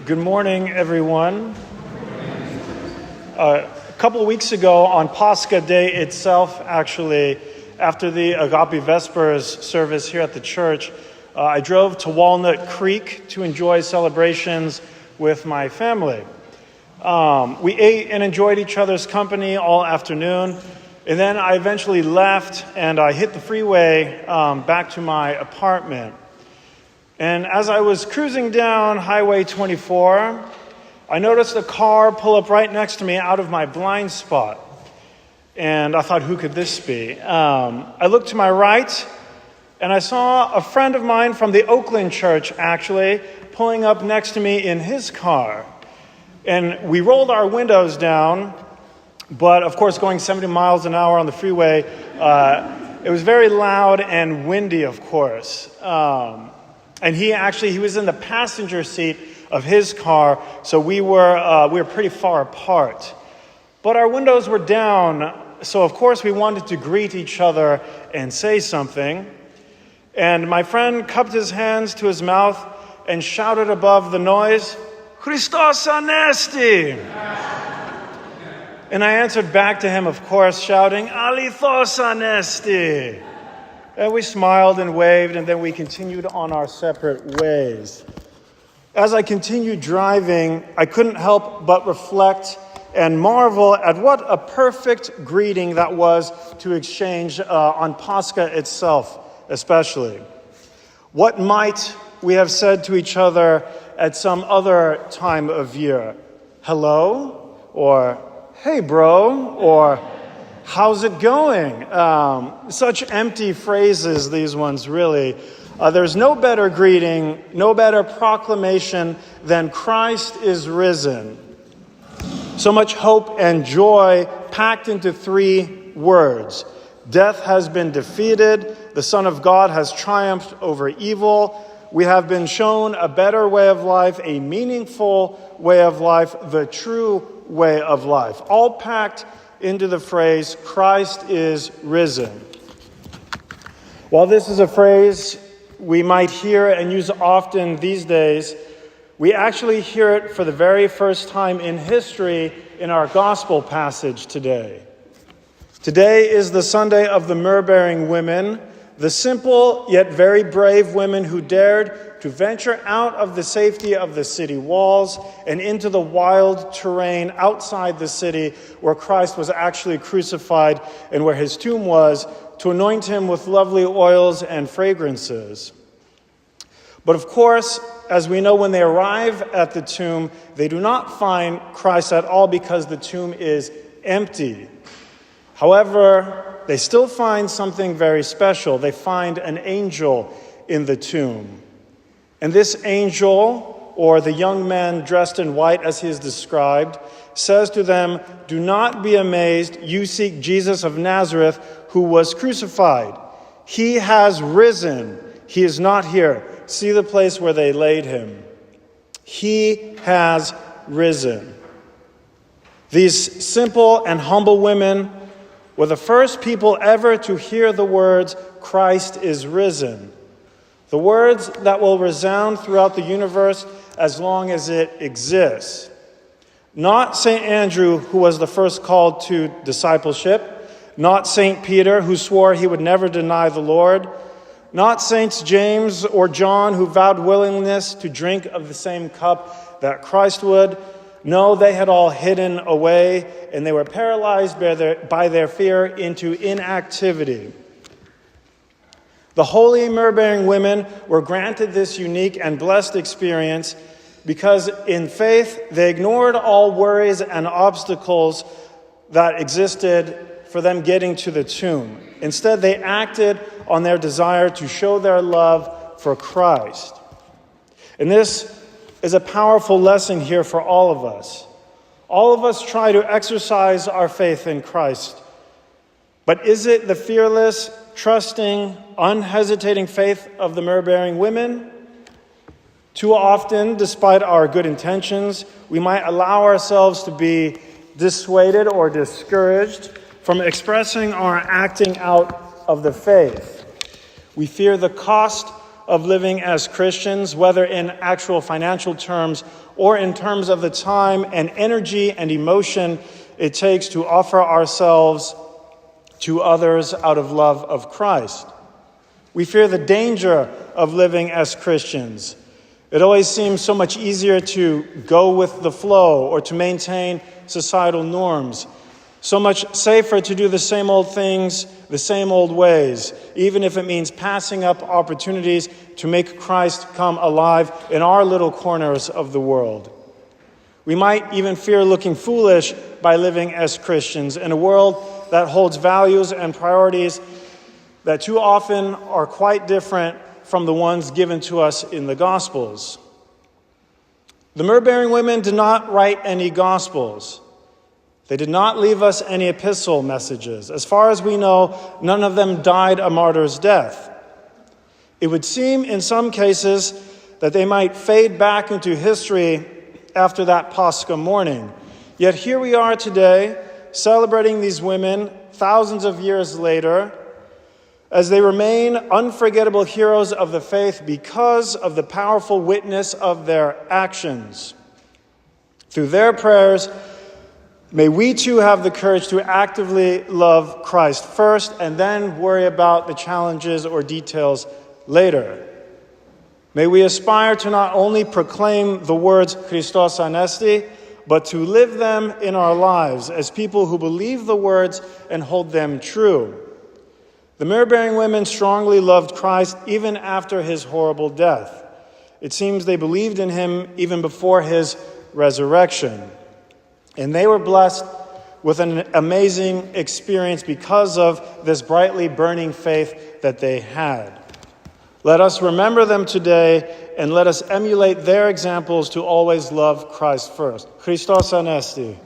Good morning, everyone. A couple of weeks ago on Pascha Day itself, actually, after the Agape Vespers service here at the church, I drove to Walnut Creek to enjoy celebrations with my family. We ate and enjoyed each other's company all afternoon, and then I eventually left and I hit the freeway back to my apartment. And as I was cruising down Highway 24, I noticed a car pull up right next to me out of my blind spot. And I thought, who could this be? I looked to my right, and I saw a friend of mine from the Oakland church, actually, pulling up next to me in his car. And we rolled our windows down, but of course, going 70 miles an hour on the freeway, it was very loud and windy, of course. And he was in the passenger seat of his car, so we were pretty far apart. But our windows were down, so of course we wanted to greet each other and say something. And my friend cupped his hands to his mouth and shouted above the noise, "Christos anesti!" And I answered back to him, of course, shouting, "Alithos anesti!" And we smiled and waved, and then we continued on our separate ways. As I continued driving, I couldn't help but reflect and marvel at what a perfect greeting that was to exchange on Pascha itself, especially. What might we have said to each other at some other time of year? Hello? Or, hey bro? Or, how's it going? Such empty phrases, these ones, really. There's no better greeting, no better proclamation than Christ is risen. So much hope and joy packed into 3 words. Death has been defeated. The Son of God has triumphed over evil. We have been shown a better way of life, a meaningful way of life, the true way of life. All packed into the phrase, Christ is risen. While this is a phrase we might hear and use often these days, we actually hear it for the very first time in history in our gospel passage today. Today is the Sunday of the myrrh-bearing women, the simple yet very brave women who dared to venture out of the safety of the city walls and into the wild terrain outside the city where Christ was actually crucified and where his tomb was, to anoint him with lovely oils and fragrances. But of course, as we know, when they arrive at the tomb, they do not find Christ at all because the tomb is empty. However, they still find something very special. They find an angel in the tomb. And this angel, or the young man dressed in white as he is described, says to them, "Do not be amazed. You seek Jesus of Nazareth, who was crucified. He has risen. He is not here. See the place where they laid him. He has risen." These simple and humble women were the first people ever to hear the words, "Christ is risen." The words that will resound throughout the universe as long as it exists. Not St. Andrew, who was the first called to discipleship. Not St. Peter, who swore he would never deny the Lord. Not Saints James or John, who vowed willingness to drink of the same cup that Christ would. No, they had all hidden away, and they were paralyzed by their fear into inactivity. The holy myrrh-bearing women were granted this unique and blessed experience because in faith they ignored all worries and obstacles that existed for them getting to the tomb. Instead, they acted on their desire to show their love for Christ. And this is a powerful lesson here for all of us. All of us try to exercise our faith in Christ. But is it the fearless, trusting, unhesitating faith of the myrrh-bearing women? Too often, despite our good intentions, we might allow ourselves to be dissuaded or discouraged from expressing or acting out of the faith. We fear the cost of living as Christians, whether in actual financial terms or in terms of the time and energy and emotion it takes to offer ourselves to others out of love of Christ. We fear the danger of living as Christians. It always seems so much easier to go with the flow or to maintain societal norms. So much safer to do the same old things, the same old ways, even if it means passing up opportunities to make Christ come alive in our little corners of the world. We might even fear looking foolish by living as Christians in a world that holds values and priorities that too often are quite different from the ones given to us in the Gospels. The myrrh-bearing women did not write any Gospels. They did not leave us any epistle messages. As far as we know, none of them died a martyr's death. It would seem in some cases that they might fade back into history after that Pascha morning. Yet here we are today, celebrating these women thousands of years later, as they remain unforgettable heroes of the faith because of the powerful witness of their actions. Through their prayers, may we too have the courage to actively love Christ first and then worry about the challenges or details later. May we aspire to not only proclaim the words Christos Anesti, but to live them in our lives as people who believe the words and hold them true. The myrrh-bearing women strongly loved Christ even after his horrible death. It seems they believed in him even before his resurrection. And they were blessed with an amazing experience because of this brightly burning faith that they had. Let us remember them today and let us emulate their examples to always love Christ first. Christos Anesti.